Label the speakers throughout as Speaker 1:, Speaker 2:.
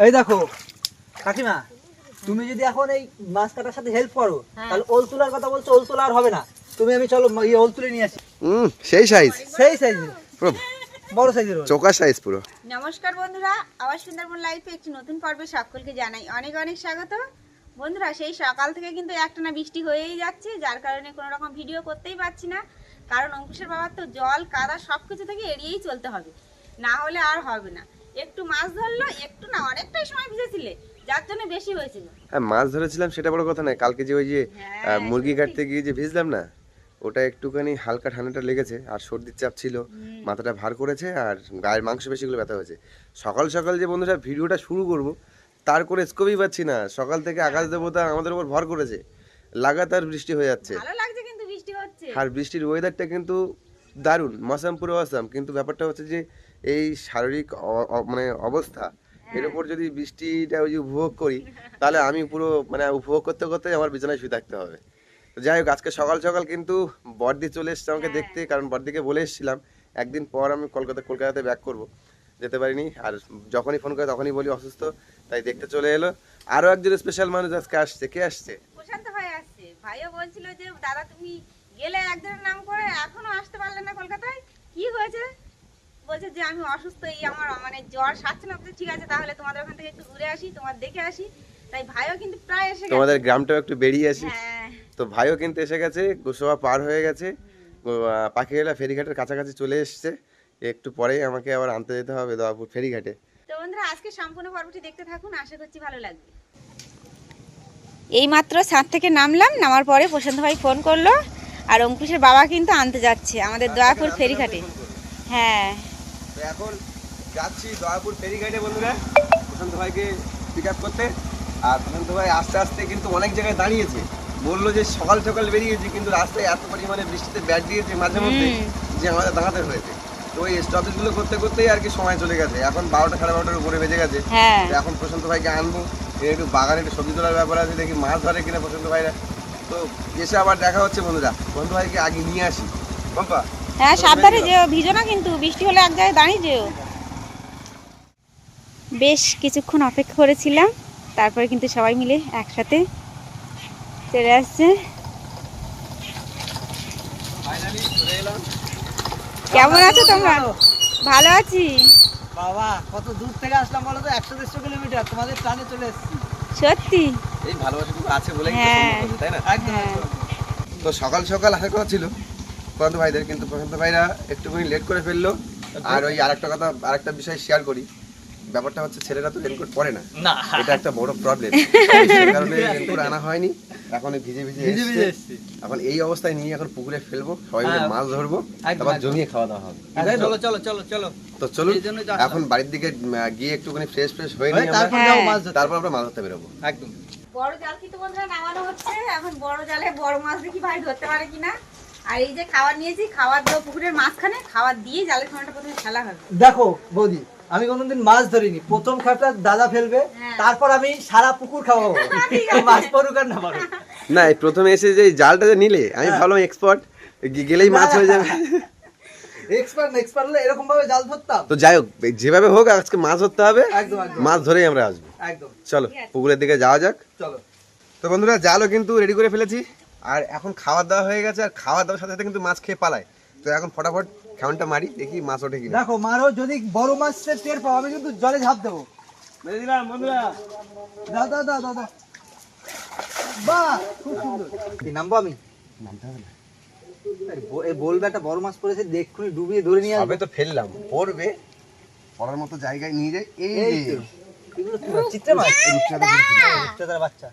Speaker 1: এই দেখো কাকিমা, তুমি যদি এখন এই মাছ কাটার সাথে হেল্প করো তাহলে ওল তোলার কথা বলছো, ওল তোলা আর হবে না। তুমি আমি চলো ওল তুলে নিয়ে আসি।
Speaker 2: সেই সাইজ,
Speaker 1: সেই সাইজের, বড় সাইজের
Speaker 2: চোকা সাইজ পুরো।
Speaker 3: নমস্কার বন্ধুরা, আবার সুন্দরবন লাইফে একটি নতুন পর্বে সকলকে জানাই অনেক অনেক স্বাগত। বন্ধুরা, সেই সকাল থেকে কিন্তু একটানা বৃষ্টি হয়েই যাচ্ছে, যার কারণে কোনো রকম ভিডিও করতেই পারছি না। কারণ অঙ্কুশের বাবার তো জল কাদা সব কিছু থেকে এড়িয়েই চলতে হবে, না হলে আর হবে না। একটু মাছ ধরলো, একটু না অনেকটাই সময় ভিজেছিলে, যার জন্য বেশি হয়েছিল।
Speaker 2: হ্যাঁ, মাছ ধরেছিলাম সেটা বড় কথা নয়, কালকে যে ওই যে মুরগি কাটতে গিয়ে যে ভিজলাম না, ওটা একটুখানি হালকা ঠান্ডাটা লেগেছে, আর সর্দির চাপ ছিল, মাথাটা ভার করেছে, আর গায়ের মাংসপেশিগুলো ব্যথা হয়েছে। সকাল সকাল যে বন্ধুরা ভিডিওটা শুরু করব, তার করে স্কোপই পাচ্ছি না। সকাল থেকে আকাশ দেবতা আমাদের উপর ভর করেছে, লাগাতার বৃষ্টি হয়ে যাচ্ছে।
Speaker 3: ভালো লাগছে কিন্তু বৃষ্টি হচ্ছে,
Speaker 2: আর বৃষ্টির ওয়েদারটা কিন্তু দারুণ, মৌসুম পুরো আসাম। কিন্তু ব্যাপারটা হচ্ছে যে এই শারীরিক মানে অবস্থা, এর উপর যদি বৃষ্টিটা ওই যে উপভোগ করি, তাহলে আমি পুরো মানে উপভোগ করতে করতে আমার বিছানায় শুয়ে থাকতে হবে। তো যাই হোক, আজকে সকাল সকাল কিন্তু বড়দি চলে এসছে আমাকে দেখতে, কারণ বড়দিকে বলে এসেছিলাম একদিন পর আমি কলকাতাতে ব্যাক করব, যেতে পারিনি। আর যখনই ফোন করে তখনই বলি অসুস্থ, তাই দেখতে চলে এলো। আরও একজন স্পেশাল মানুষ আজকে আসছে। কে আসছে?
Speaker 3: প্রশান্ত ভাই আসছে। ভাইও বলছিল যে দাদা তুমি গেলে একজনের নাম করে এখনো আসতে পারলে না কলকাতায়, কি হয়েছে? বলছে যে আমি অসুস্থ, এই আমার মানে জ্বর সারছে না। ঠিক আছে, তাহলে তোমাদের ওখান থেকে একটু ঘুরে আসি, তোমার দেখে আসি। তাই ভাইও কিন্তু প্রায় এসে গেছে,
Speaker 2: তোমাদের গ্রামটাও একটু বেরিয়ে আসি।
Speaker 3: হ্যাঁ,
Speaker 2: তো ভাইও কিন্তু এসে গেছে, গোসবা পার হয়ে গেছে, পাখিরালা ফেরিঘাটের কাছাকাছি চলে এসছে। একটু পরেই আমাকে আবার আনতে যেতে হবে দোয়াপুর ফেরিঘাটে।
Speaker 3: তো বন্ধুরা, আজকে সম্পূর্ণ পর্বটি দেখতে থাকুন, আশা করছি ভালো লাগবে। এইমাত্র ছাদ থেকে নামার পরে প্রশান্ত ভাই ফোন করলো, আর অঙ্কুশের বাবা কিন্তু আনতে যাচ্ছে আমাদের দয়াপুর ফেরিঘাটে। হ্যাঁ,
Speaker 2: তো এখন যাচ্ছি দয়াপুর ফেরিঘাটে বন্ধুরা, প্রশান্ত ভাইকে পিক আপ করতে। আর প্রশান্ত ভাই আস্তে আস্তে কিন্তু অনেক জায়গায় দাঁড়িয়েছে, বললো যে সকাল সকাল বেরিয়েছি, কিন্তু রাস্তায় এত পরিমাণে বৃষ্টিতে ব্যাট দিয়েছে মাঝে মধ্যে যে আমাদের দাঁড়াতে হয়েছে। তো ওই স্টপেজগুলো করতে করতেই আর কি সময় চলে গেছে। এখন 12টা সাড়ে 12টার উপরে বেজে গেছে। তো এখন প্রশান্ত ভাইকে আনবো, একটু বাগানে একটু সবজি তোলার ব্যাপার আছে, দেখি মাছ ধরে কিনা প্রশান্ত ভাইরা। তো এসে আবার দেখা হচ্ছে বন্ধুরা, প্রশান্ত ভাইকে আগে নিয়ে আসি। বাবা
Speaker 3: হ্যাঁ, সাবধানে যেও, ভিজো না কিন্তু, বৃষ্টি হলে এক জায়গায় দাঁড়িয়ে যেও। বেশ কিছুক্ষণ অপেক্ষা করেছিলাম, তারপরে কিন্তু সবাই মিলে একসাথে চলে আসছে। কেমন আছো তোমরা? ভালো আছি।
Speaker 1: বাবা, কত দূর থেকে আসলাম বলো তো, 100-150 কিলোমিটার তোমাদের টানে চলে এসেছি।
Speaker 3: সত্যি,
Speaker 2: এই ভালোবাসাটুকু আছে বলে
Speaker 3: হ্যাঁ,
Speaker 2: তাই না?
Speaker 1: একদম একদম।
Speaker 2: তো সকাল সকাল আসার কথা ছিল প্রশান্ত ভাইদের, কিন্তু প্রশান্ত ভাইরা একটুখানি লেট করে ফেললো। আর ওই আরেকটা বিষয় শেয়ার করি। ব্যাপারটা হচ্ছে ছেলেরা তো রেনকোট পরে না, এটা একটা বড় প্রবলেম। সেই কারণে রেনকোট আনা হয়নি, এখন ভিজে ভিজে এসেছি। এখন এই অবস্থায় নিয়ে এখন পুকুরে ফেলবো, সবাই মিলে মাছ ধরবো, তারপর জমিয়ে খাওয়া দাওয়া হবে।
Speaker 1: চলো চলো চলো চলো,
Speaker 2: তো চলুন এখন বাড়ির দিকে গিয়ে একটুখানি ফ্রেশ হয়ে নিয়ে তারপর আমরা মাছ ধরতে বেরোবো।
Speaker 1: একদম।
Speaker 3: বড় জাল কিন্তু বন্ধুরা নামানো হচ্ছে। এখন বড় জালে বড় মাছ দেখি ভাই ধরতে পারে কিনা। আর এই যে খাবার নিয়েছি, খাবার দেবো পুকুরের মাঝখানে, খাবার দিয়ে জালের খানাটা প্রথমে ফেলা হবে।
Speaker 1: দেখো বৌদি, আমি কোনোদিন মাছ ধরিনি, প্রথম খাপটা দাদা ফেলবে, তারপর আমি সারা পুকুর খাওয়াবো, মাছ পড়ুক আর না পারুক।
Speaker 2: না, প্রথমে এসে যে জালটা যে নিলে, আমি ভাবলাম এক্সপার্ট, গেলেই মাছ হয়ে যাবে।
Speaker 1: এক্সপার্ট হলে এরকম ভাবে জাল ধরতাম।
Speaker 2: তো যাই হোক, যেভাবে হোক আজকে মাছ ধরতে হবে,
Speaker 1: একদম একদম,
Speaker 2: মাছ ধরেই আমরা আসবো।
Speaker 1: একদম।
Speaker 2: চলো পুকুরের দিকে যাওয়া যাক।
Speaker 1: চলো।
Speaker 2: তো বন্ধুরা, জালও কিন্তু রেডি করে ফেলেছি, আর এখন খাওয়া দাওয়া হয়ে গেছে, আর খাওয়া দাওয়ার সাথে সাথে কিন্তু মাছ খেয়ে পালায়। তো এখন ফটাফট খাউনটা মারি, দেখি মাছ ওঠে কিনা।
Speaker 1: দেখো মারো, যদি বড় মাছ টের পাও আমি কিন্তু জলে ঝাঁপ দেবো। মেরে দিলাম বন্ধুরা, দাও দাও দাও দাও দাও। বাহ, খুব সুন্দর। কি নামবো আমি? নামতে হবে না, এই বলবে একটা বড় মাছ পড়েছে, দেখুনি ডুবিয়ে ধরে নিয়ে
Speaker 2: আসবে। তো ফেললাম, পড়বে, পড়ার মতো জায়গায় নিয়ে যাই। এই যে
Speaker 1: এগুলো কি মাছ? চিত্রা মাছ, রূপচাঁদার বাচ্চা।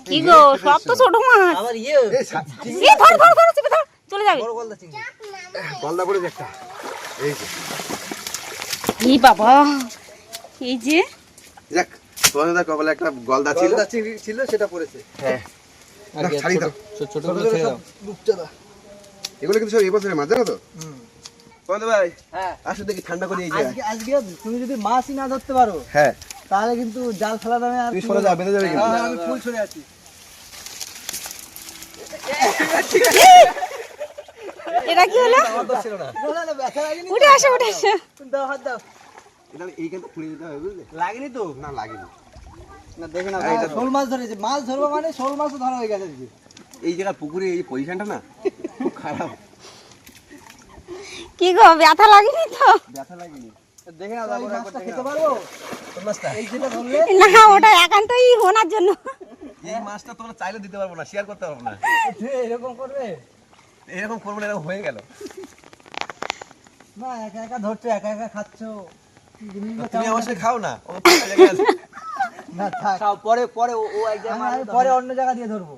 Speaker 3: কি গো, সব তো ছোট মাছ।
Speaker 1: আমার
Speaker 3: এই ধর ধর ধর, চেপে ধর, চলে যাবে।
Speaker 1: বড় গলদা চিংড়ি,
Speaker 2: গলদা পড়েছে একটা। এই যে
Speaker 3: এই বাবা, এই যে
Speaker 2: যাক, তোমাদের কপালে একটা গলদা ছিল,
Speaker 1: গলদা চিংড়ি ছিল, সেটা পড়েছে।
Speaker 2: হ্যাঁ, ছাড়ি দাও।
Speaker 1: ছোটগুলো ছেড়ে দাও। রূপচাঁদা
Speaker 2: এগুলো কিন্তু সব এই বছরের মাছ, জানো তো? বন্ধু ভাই,
Speaker 1: হ্যাঁ,
Speaker 2: আসো দেখি ঠান্ডা করে এই
Speaker 1: আজকে আজকে তুমি যদি মাছই না ধরতে পারো,
Speaker 2: হ্যাঁ,
Speaker 1: তাহলে কিন্তু জাল ফেলা দামে আর
Speaker 2: তুই সরে যা, বেঁধে যাবে কিন্তু।
Speaker 1: আমি ফুল ছড়ে আছি।
Speaker 3: এটা কি হলো?
Speaker 2: আমার দোষ ছিল না।
Speaker 1: না না ব্যথা লাগেনি তো?
Speaker 3: উঠে আসো উঠে আসো।
Speaker 1: দাও হাত দাও।
Speaker 2: এটা এইখানে খুলে দিতে হবে বুঝলে?
Speaker 1: লাগেনি তো?
Speaker 2: না লাগেনি।
Speaker 1: না দেখে না
Speaker 2: এই দেখো।
Speaker 1: শোল মাছ ধরেছে, মাছ ধরবো মানে শোল মাছও ধরা হয়ে গেছে আজকে।
Speaker 2: এই জায়গার পুকুরে এই পজিশনটা না খুব খারাপ।
Speaker 3: কি গো ব্যথা লাগেনি তো?
Speaker 2: ব্যথা লাগেনি।
Speaker 1: দেখে না এই মাছটা খেতে পারবো?
Speaker 2: কোন মাছটা?
Speaker 1: এই যেটা ধরলে
Speaker 3: না ওটা একান্তই ওনার জন্য।
Speaker 2: এই মাছটা তোমরা চাইলে দিতে পারবো না, শেয়ার করতে পারবো না।
Speaker 1: এরকম করবে
Speaker 2: এরকম করবো না, এরকম হয়ে গেল।
Speaker 1: না, একা একা ধরছো, একা একা খাচ্ছো। জিনিসগুলো
Speaker 2: তুমি
Speaker 1: কেমন
Speaker 2: আমার সাথে খাও না, ও পাশে লেগে আছে।
Speaker 1: না থাক। পরে পরে ও এক জায়গায় পরে অন্য জায়গা দিয়ে ধরবো।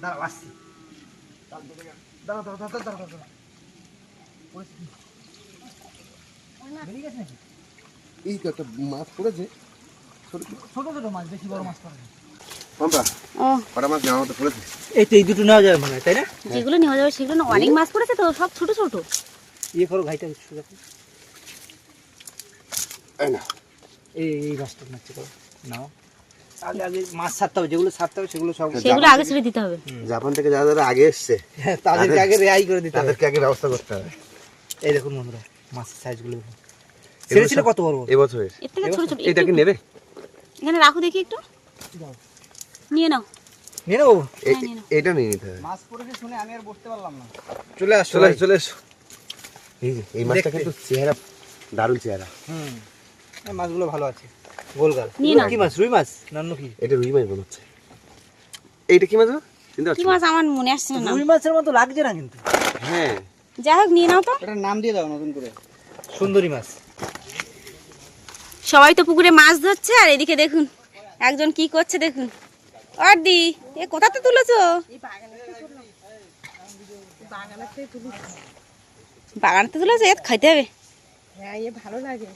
Speaker 1: দাঁড়াও আসছি। দাঁড়াও দাঁড়াও দাঁড়াও দাঁড়াও দাঁড়াও। বেরিয়ে গেছে নাকি?
Speaker 2: এই তো একটা মাছ পড়েছে।
Speaker 1: ছোট ছোট মাছ, বেশি বড় মাছ পড়ে না।
Speaker 2: পাম্পা,
Speaker 3: ও
Speaker 2: কটা মাছ নেওয়া মতো পড়েছে?
Speaker 1: এই তো এই দুটো নেওয়া যাবে মনে হয়, তাই না?
Speaker 3: যেগুলো নেওয়া যাবে সেগুলো না, অনেক মাছ পড়েছে তো, সব ছোট ছোট।
Speaker 1: ইয়ে করো ঘাইটা সোজা করো।
Speaker 2: এই না।
Speaker 1: এই মাছটা নাচছে করো নাও। আগে আগে মাছ ছাড়তে হবে, যেগুলো ছাড়তে হবে সেগুলো সব
Speaker 3: সেগুলো আগে ছেড়ে দিতে হবে।
Speaker 2: জাপান থেকে যারা যারা আগে এসছে
Speaker 1: তাদেরকে আগে রেহাই করে দিতে হবে।
Speaker 2: তাদেরকে আগে ব্যবস্থা করতে হবে।
Speaker 1: এই দেখুন বন্ধুরা, মাছের সাইজগুলো দেখুন। ছেড়েছিল কত বড় বড়।
Speaker 2: এবছরের
Speaker 3: এর থেকে ছোট ছোট।
Speaker 2: এটা কি নেবে?
Speaker 3: এখানে রাখো দেখি একটু,
Speaker 1: দাও।
Speaker 3: নিয়ে নাও।
Speaker 1: নিয়ে নেবো?
Speaker 3: হ্যাঁ, নিয়ে নাও।
Speaker 2: এটা নিয়ে নিতে হবে।
Speaker 1: মাছ পড়েছে শুনে আমি আর বসতে পারলাম না।
Speaker 2: চলে আস, চলে আস, চলে আস। এই যে, এই মাছটা
Speaker 1: দেখতে।
Speaker 2: কিন্তু চেহারা দারুণ চেহারা।
Speaker 1: এই মাছগুলো ভালো আছে, গোলগাল।
Speaker 3: নিয়ে নাও।
Speaker 1: কি মাছ? রুই মাছ না অন্য কি?
Speaker 2: এটা রুই মাছ মনে হচ্ছে। এইটা কি মাছ গো? চিনতে
Speaker 3: কি
Speaker 2: পারছি
Speaker 3: মাছ আমার মনে আসছে না নাম।
Speaker 1: রুই মাছের মতো লাগছে না কিন্তু।
Speaker 2: হ্যাঁ,
Speaker 3: যাই হোক নিয়ে নাও তো।
Speaker 1: এটার নাম দিয়ে দাও নতুন করে। সুন্দরী মাছ।
Speaker 3: সবাই তো পুকুরে মাছ ধরছে আর এদিকে দেখুন একজন কি করছে দেখুন। অর্দি এ কোথাতে তুলেছো? বাগানতে তুলেছো, এ খাইতে হবে।
Speaker 4: হ্যাঁ এ ভালো লাগে,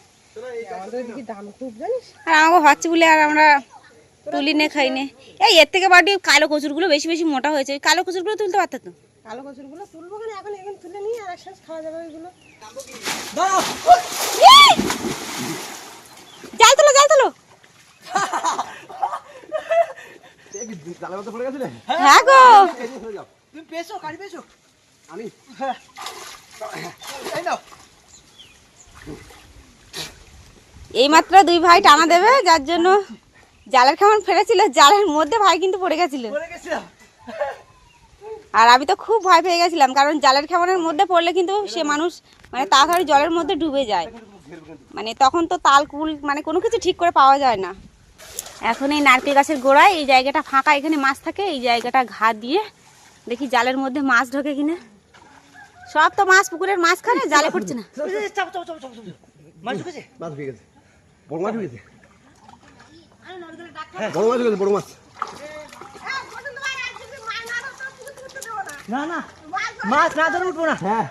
Speaker 4: আমাদের এদিকে দাম খুব জানিস।
Speaker 3: আর আমাকে হচ্ছে বলে আর আমরা তুলি নে খাই নে। এই এর থেকে বাড়ি কালো কচুরগুলো বেশি বেশি মোটা হয়েছে, ওই কালো কচুরগুলো তুলতে পারতো তো।
Speaker 4: কালো কচুরগুলো তুলবো কেন, এখন এখন তুলে নিয়ে আর একসাথে খাওয়া যাবে ওইগুলো।
Speaker 3: এই! জাল তোলো জাল তোলো।
Speaker 2: জালের মধ্যে পড়ে গেছিলে?
Speaker 3: হ্যাঁ গো
Speaker 1: তুমি পেছো, কাটি পেছো?
Speaker 2: আমি
Speaker 1: হ্যাঁ। এই নাও।
Speaker 3: এই মাত্র দুই ভাই টানা দেবে, যার জন্য জালের কেমন ফেলেছিল, জালের মধ্যে ভাই কিন্তু পড়ে গেছিল।
Speaker 1: পড়ে গেছিলাম।
Speaker 3: আর আমি তো খুব ভয় পেয়ে গেছিলাম, কারণ জালের খেমনের মধ্যে পড়লে কিন্তু সে মানুষ মানে তাড়াতাড়ি জলের মধ্যে ডুবে যায়, মানে তখন তো তাল কুল মানে কোনো কিছু ঠিক করে পাওয়া যায় না। এখন এই নারকেল গাছের গোড়ায় এই জায়গাটা ফাঁকা, এখানে মাছ থাকে, এই জায়গাটা ঘা দিয়ে দেখি জালের মধ্যে মাছ ঢোকে কিনা। সব তো মাছ পুকুরের মাঝখানে, জালে পড়ছে না।
Speaker 1: চাপ চাপ চাপ চাপ। মাছ ঢুকেছে?
Speaker 2: মাছ ঢুকে গেছে। বড় মাছ ঢুকে গেছে। বড় মাছ ঢুকে গেছে, বড় মাছ।
Speaker 1: না না, মাছ না ধরে উঠবো না।
Speaker 2: হ্যাঁ,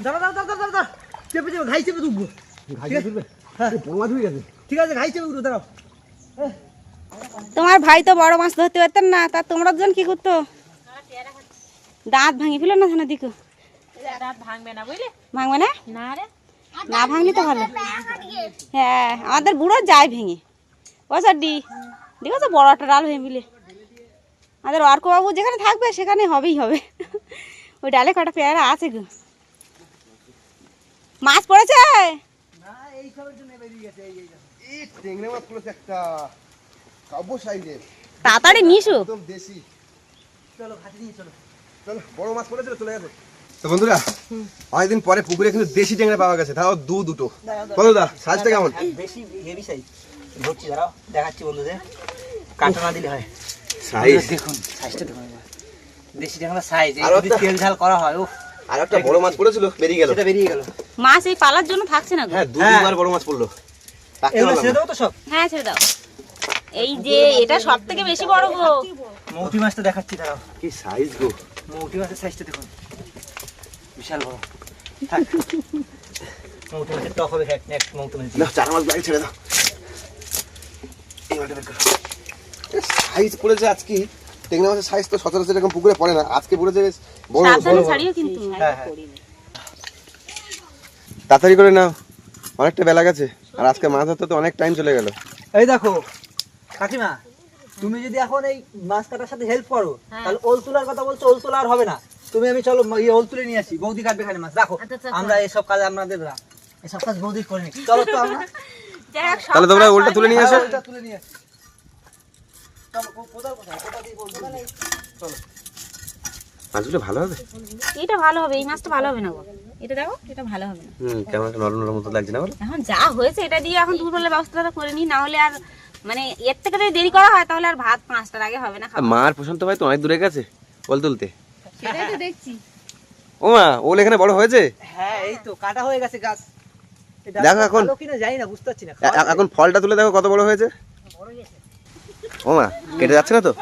Speaker 1: দাঁড়া দাঁড়া দাঁড়া দাঁড়া দাঁড়া। চেপে চেপে ঘাই চেপে উঠবো।
Speaker 2: ঘাইতে তুলবে?
Speaker 1: হ্যাঁ।
Speaker 2: বড় মাছ ঢুকে গেছে।
Speaker 1: ঠিক আছে, ঘাই চেপে উঠবো, দাঁড়াও।
Speaker 3: তোমার ভাই তো বড় মাছ ধরতে পারতেন না, তা তোমরা দুজন কি করতো? দাঁত ভাঙি ফেলো না ধানের দিকে। ভাঙবে না? না ভাঙলে তো ভালো। হ্যাঁ আমাদের বুড়ো যায় ভেঙে। ও সাড্ডি দেখো তো বড় একটা ডাল ভেঙে ফেলে। আমাদের অর্কবাবু যেখানে থাকবে সেখানে হবেই হবে। ওই ডালে কটা পেয়ারা আছে গো। মাছ পড়েছে?
Speaker 1: না, এই সবের জন্য বেরিয়ে গেছে। এই দেখো।
Speaker 2: এই টেংরা মাছ পড়েছে একটা। কাব্য সাইজের।
Speaker 3: তাড়াতাড়ি নিসো।
Speaker 2: একদম দেশি।
Speaker 1: চলো ঘাটে নিয়ে চলো।
Speaker 2: চলো, বড় মাছ পড়েছিল, চলে গেছে। তো বন্ধুরা, অনেকদিন পরে পুকুরে কিন্তু দেশি ট্যাংরা পাওয়া গেছে, তাও দুটো। বন্ধুদা, সাইজটা কেমন?
Speaker 1: বেশি হেভি সাইজ। ধরছি, দাঁড়াও দেখাচ্ছি বন্ধুদের। কাটা না দিলে হয়।
Speaker 2: সাইজ
Speaker 1: দেখুন সাইজটা দেখুন। দেশি ট্যাংরা সাইজ,
Speaker 2: আর
Speaker 1: যদি তেল ঝাল করা হয় ও
Speaker 2: আর একটা বড় মাছ পড়েছিল, বেরিয়ে গেল।
Speaker 1: সেটা বেরিয়ে গেল।
Speaker 3: মাছ এই পালার জন্য থাকছে না গো।
Speaker 2: হ্যাঁ, দুবার বড় মাছ পড়লো। রাখতে
Speaker 1: এগুলো
Speaker 2: পারলাম
Speaker 1: ছেড়ে
Speaker 2: না।
Speaker 1: দেবো তো সব।
Speaker 3: হ্যাঁ ছেড়ে দাও। এই যে এটা সব থেকে বেশি বড় গো।
Speaker 1: মৌটি মাছটা দেখাচ্ছি, দাঁড়াও।
Speaker 2: কি সাইজ গো।
Speaker 1: মৌটি মাছের সাইজটা দেখুন, বিশাল বড়। থাক। মৌটি মাছের টক হবে নেক্সট মৌটি মাছ।
Speaker 2: না, চার মাছ বাইরে ছেড়ে দাও। এই মাছটা বের করো। সাইজ পড়েছে আজকে। টেংরা মাছের সাইজ তো সচরাচর এরকম পুকুরে পড়ে না, আজকে পড়েছে বেশ বড়।
Speaker 3: সাবধানে ছাড়িও কিন্তু।
Speaker 1: হ্যাঁ হ্যাঁ।
Speaker 2: তাড়াতাড়ি করে নাও, অনেকটা বেলা গেছে। আর আজকে মাছ ধরতে তো অনেক টাইম চলে গেল।
Speaker 1: এই দেখো কাকিমা, তুমি যদি এখন এই মাছ কাটার সাথে হেল্প করো তাহলে ওল তোলার কথা বলছো, ওল তোলা আর হবে না। তুমি আমি চলো ওল তুলে নিয়ে আসি, বৌদি কাটবে খালি মাছ, রাখো। আমরা এসব কাজ আপনাদের এসব কাজ বৌদি করে নি। চলো তো আমরা
Speaker 2: তাহলে তোমরা ওলটা তুলে নিয়ে আসো।
Speaker 1: ওলটা তুলে নিয়ে আসি। চলো কোথায় দিয়ে বলছো? চলো।
Speaker 2: মাছগুলো ভালো হবে?
Speaker 3: এটা ভালো হবে, এই মাছটা ভালো হবে না গো। এটা দেখো, এটা ভালো হবে না।
Speaker 2: কেমন একটা নরম নরম মতো লাগছে না বলো?
Speaker 3: এখন যা হয়েছে এটা দিয়ে এখন দুপুরবেলা ব্যবস্থাটা করে নি, না হলে আর মানে এর থেকে যদি দেরি করা হয় তাহলে আর ভাত 5টার আগে হবে না খাওয়া।
Speaker 2: মার প্রশান্ত ভাই তো অনেক দূরে গেছে ওল তুলতে।
Speaker 3: সেটাই তো দেখছি।
Speaker 2: ও মা, ওল এখানে বড় হয়েছে?
Speaker 1: হ্যাঁ এই তো কাটা হয়ে গেছে গাছ।
Speaker 2: দেখো এখন
Speaker 1: ভালো কিনা জানি না, বুঝতে পারছি না।
Speaker 2: এখন ফলটা তুলে দেখো কত বড় হয়েছে। ও মা, কেটে যাচ্ছে না তো?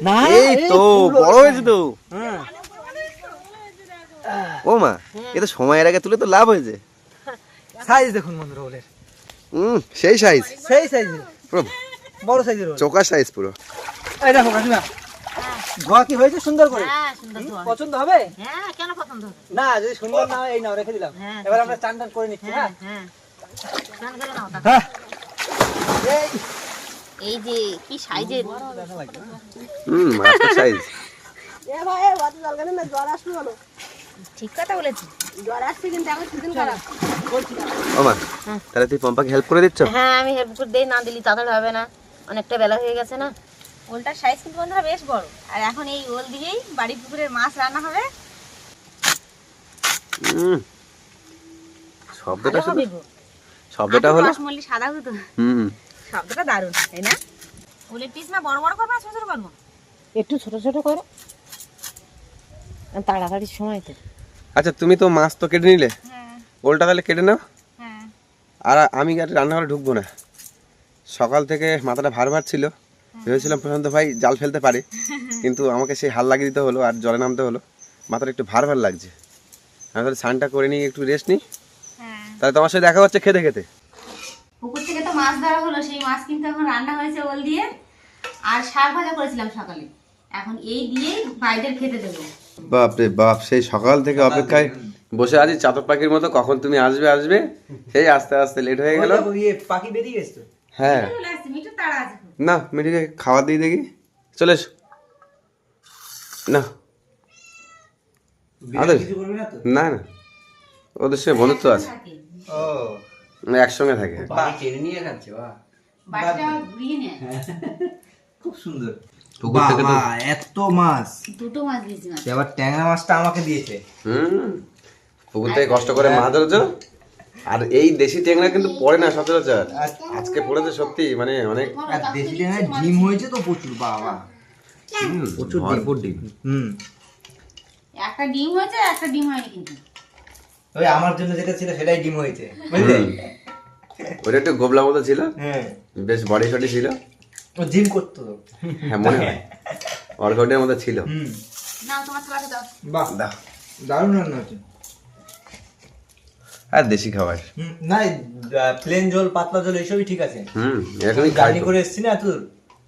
Speaker 1: না
Speaker 2: এই তো বড় হয়েছে তো।
Speaker 1: হ্যাঁ
Speaker 2: ও মা, এ তো সময়ের আগে তুলে তো লাভ হয়েছে।
Speaker 1: সাইজ দেখুন বন্ধুরা ওলের,
Speaker 2: সেই সাইজ,
Speaker 1: সেই সাইজের,
Speaker 2: পুরো
Speaker 1: বড় সাইজের ওল।
Speaker 2: চোকা সাইজ পুরো।
Speaker 1: এই দেখো কাকিমা, ধোয়া কি হয়েছে সুন্দর করে?
Speaker 3: হ্যাঁ সুন্দর তো।
Speaker 1: পছন্দ হবে?
Speaker 3: হ্যাঁ কেন পছন্দ হবে?
Speaker 1: না যদি সুন্দর না হয় এই নাও রেখে দিলাম।
Speaker 3: হ্যাঁ,
Speaker 1: এবার আমরা চান টান করে নিচ্ছি। হ্যাঁ
Speaker 3: হ্যাঁ স্নান করে নাও তা।
Speaker 1: হ্যাঁ এই
Speaker 3: এই যে কি সাইজের,
Speaker 2: মাছটা সাইজ।
Speaker 3: ঠিক কথা বলেছি। জ্বর আসছে কিন্তু এখন সিজন খারাপ।
Speaker 2: ও মা, তাহলে তুই পম্পাকে হেল্প করে দিচ্ছ?
Speaker 3: হ্যাঁ আমি হেল্প করে দেই, না দিলি তাড়াতাড়ি হবে না, অনেকটা বেলা হয়ে গেছে না। ওলটার সাইজ কিন্তু বন্ধুরা বেশ বড়, আর এখন এই ওল দিয়েই বাড়ি পুকুরের মাছ রান্না হবে।
Speaker 2: শব্দটা
Speaker 3: ভালো
Speaker 2: শুধু,
Speaker 3: হবে গো।
Speaker 2: শব্দটা হলো
Speaker 3: রসমল্লি সাদা হতো,
Speaker 2: হুম।
Speaker 3: শব্দটা দারুণ তাই না? ওলের পিস না বড় বড় করবো না ছোট ছোট করবো?
Speaker 4: একটু ছোট ছোট করো, তাড়াতাড়ির সময় তো।
Speaker 2: আচ্ছা তুমি তো মাছ তো কেটে নিলে,
Speaker 3: হ্যাঁ
Speaker 2: ওলটা তাহলে কেটে নাও।
Speaker 3: হ্যাঁ
Speaker 2: আর আমি আর রান্নাঘরে ঢুকবো না। সকাল থেকে মাথাটা ভার ভার ছিল, ভেবেছিলাম প্রশান্ত ভাই জাল ফেলতে পারে, কিন্তু আমাকে সেই হাল লাগিয়ে দিতে হলো আর জলে নামতে হলো। মাথাটা একটু ভার ভার লাগছে। আমি তাহলে স্নানটা করে নিই, একটু রেস্ট নিই,
Speaker 3: হ্যাঁ।
Speaker 2: তাহলে তোমার সাথে দেখা হচ্ছে খেতে খেতে।
Speaker 3: পুকুর থেকে তো মাছ ধরা হলো, সেই মাছ কিন্তু এখন রান্না হয়েছে ওল দিয়ে, আর শাক ভাজা করেছিলাম সকালে, এখন এই দিয়েই ভাইদের খেতে দেবো।
Speaker 2: বাপ রে বাপ, সেই সকাল থেকে অপেক্ষায় বসে আছি চাতক পাখির মতো, কখন তুমি আসবে আসবে, সেই আস্তে আস্তে লেট হয়ে গেল।
Speaker 1: ইয়ে পাখি বেরিয়ে গেছে তো।
Speaker 2: হ্যাঁ
Speaker 3: চলে আসছে, মিঠু তাড়া আছে খুব।
Speaker 2: না, মেয়েটিকে খাবার দিয়ে দেখি, চলে এসো না। আদর
Speaker 1: কিছু করবে না তো?
Speaker 2: না না, ওদের সঙ্গে বন্ধুত্ব আছে,
Speaker 3: থাকে।
Speaker 1: ও
Speaker 2: একসঙ্গে থাকে।
Speaker 1: পাখি টেনে নিয়ে খাচ্ছে, বাহ
Speaker 3: বাড়িটা ঘুরিয়ে নেয়।
Speaker 1: খুব সুন্দর।
Speaker 2: পুকুর থেকে তো
Speaker 1: এত মাছ,
Speaker 3: দুটো মাছ দিয়েছি মাছ।
Speaker 1: আবার ট্যাংরা মাছটা আমাকে দিয়েছে।
Speaker 2: পুকুর থেকে কষ্ট করে মাছ ধরেছো, আর এই দেশি ট্যাংরা কিন্তু পড়ে না সচরাচর, আজকে পড়েছে সত্যি, মানে অনেক
Speaker 1: আর দেশি ট্যাংরা ডিম হয়েছে তো প্রচুর, বাবা প্রচুর
Speaker 2: ভরপুর ডিম।
Speaker 3: একটা ডিম হয়েছে, একটা ডিম হয়নি কিন্তু।
Speaker 1: ওই আমার জন্য যেটা ছিল সেটাই ডিম হয়েছে, বুঝলে?
Speaker 2: ওটা একটু গোবলা মতো ছিল,
Speaker 1: হ্যাঁ
Speaker 2: বেশ বডি শডি ছিল।
Speaker 1: ও জিম করতো তো।
Speaker 2: হ্যাঁ মনে হয় ওয়ার্কআউটের মতো ছিল।
Speaker 3: না তোমার থালাতে দাও।
Speaker 1: বাহ
Speaker 2: দাও।
Speaker 1: দারুণ রান্না হচ্ছে।
Speaker 2: আর দেশি খাবার,
Speaker 1: না প্লেন ঝোল পাতলা ঝোল এইসবই ঠিক আছে।
Speaker 2: এখনই
Speaker 1: জার্নি করে এসেছি না তোর,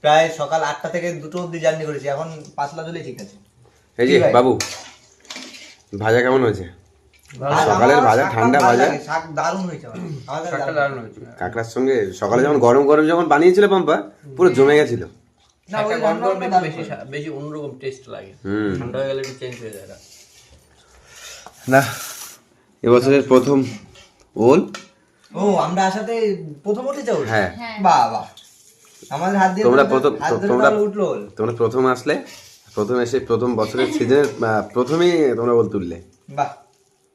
Speaker 1: প্রায় সকাল 8টা থেকে 2টো অব্দি জার্নি করেছি, এখন পাতলা ঝোলই ঠিক আছে।
Speaker 2: এই যে
Speaker 1: কি ভাই?
Speaker 2: বাবু, ভাজা কেমন হয়েছে? সকালের
Speaker 1: আমার
Speaker 2: ভাজা,
Speaker 1: শাকটা
Speaker 2: ঠান্ডা
Speaker 1: ভালো
Speaker 2: ভাজা।
Speaker 1: লাগে, শাক দারুণ হয়েছে আমার। আমাদের দারুণ হয়েছে।
Speaker 2: কাঁকড়ার সঙ্গে সকালে যখন গরম গরম যখন বানিয়েছিল পাম্পা, পুরো জমে গেছিল।
Speaker 1: না ওই রান্নাটা দারুণ
Speaker 5: বেশি
Speaker 1: হয়েছে।
Speaker 5: বেশি অন্যরকম টেস্ট লাগে,
Speaker 2: হুম।
Speaker 5: ঠান্ডা হয়ে গেলে একটু চেঞ্জ হয়ে যায়।
Speaker 2: না, এবছরের প্রথম ওল।
Speaker 1: ও আমরা আসাতে প্রথম উঠেছে ওর?
Speaker 2: হ্যাঁ।
Speaker 1: বাহ বাহ, আমাদের হাত দিয়ে
Speaker 2: তোমরা
Speaker 1: ধরে-
Speaker 2: প্রথম,
Speaker 1: হাত ধরে
Speaker 2: তোমরা
Speaker 1: তাহলে উঠলো ওর।
Speaker 2: তোমরা প্রথম আসলে, প্রথম এসে প্রথম বছরের সিজনের প্রথমেই তোমরা ওল তুললে।
Speaker 1: বাহ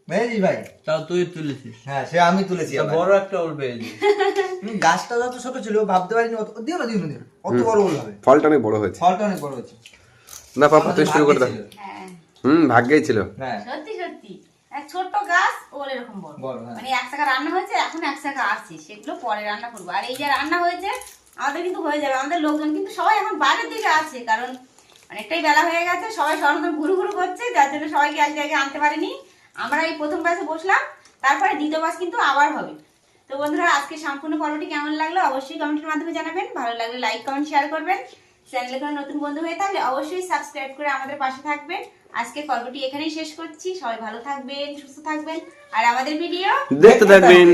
Speaker 1: মেহেদি ভাই,
Speaker 5: তাও তুই তুলেছিস,
Speaker 1: হ্যাঁ সে আমি তুলেছি আবার।
Speaker 5: বড় একটা ওল পেয়েছি।
Speaker 1: গাছটা যত ছোট ছিল ভাবতে পারিনি দিও না অত বড় ওল হবে।
Speaker 2: ফলটা অনেক বড় হয়েছে।
Speaker 1: ফলটা অনেক বড় হচ্ছে।
Speaker 2: না পাম্পা, তুই শুরু করে দাও।
Speaker 1: ভাগ্যে ছিল।
Speaker 3: হ্যাঁ
Speaker 2: ভাগ্যেই ছিল।
Speaker 1: হ্যাঁ
Speaker 3: সত্যি সত্যি, এক ছোট্ট গাছ ওল এরকম বড়।
Speaker 1: বড়, হ্যাঁ।
Speaker 3: মানে এক জায়গা রান্না হয়েছে, এখন এক জায়গা আসছে, সেগুলো পরে রান্না করবো। আর এই যে রান্না হয়েছে আমাদের কিন্তু হয়ে যাবে। আমাদের লোকজন কিন্তু সবাই এখন বাইরের দিকে আছে, কারণ অনেকটাই বেলা হয়ে গেছে, সবাই সরঞ্জাম ঘুরু ঘুরু করছে, যার জন্য সবাইকে এক জায়গায় আনতে পারেনি। আমরা এই প্রথম ক্লাসে বসলাম, তারপরে দ্বিতীয় ক্লাস কিন্তু আবার হবে। তো বন্ধুরা আজকে সম্পূর্ণ পর্বটি কেমন লাগলো অবশ্যই কমেন্টের মাধ্যমে জানাবেন। ভালো লাগলে লাইক কমেন্ট শেয়ার করবেন। চ্যানেলে কোনো নতুন বন্ধু হয়ে থাকলে অবশ্যই সাবস্ক্রাইব করে আমাদের পাশে থাকবেন। আজকে পর্বটি এখানেই শেষ করছি। সবাই ভালো থাকবেন, সুস্থ থাকবেন, আর আমাদের ভিডিও
Speaker 2: দেখতে থাকবেন।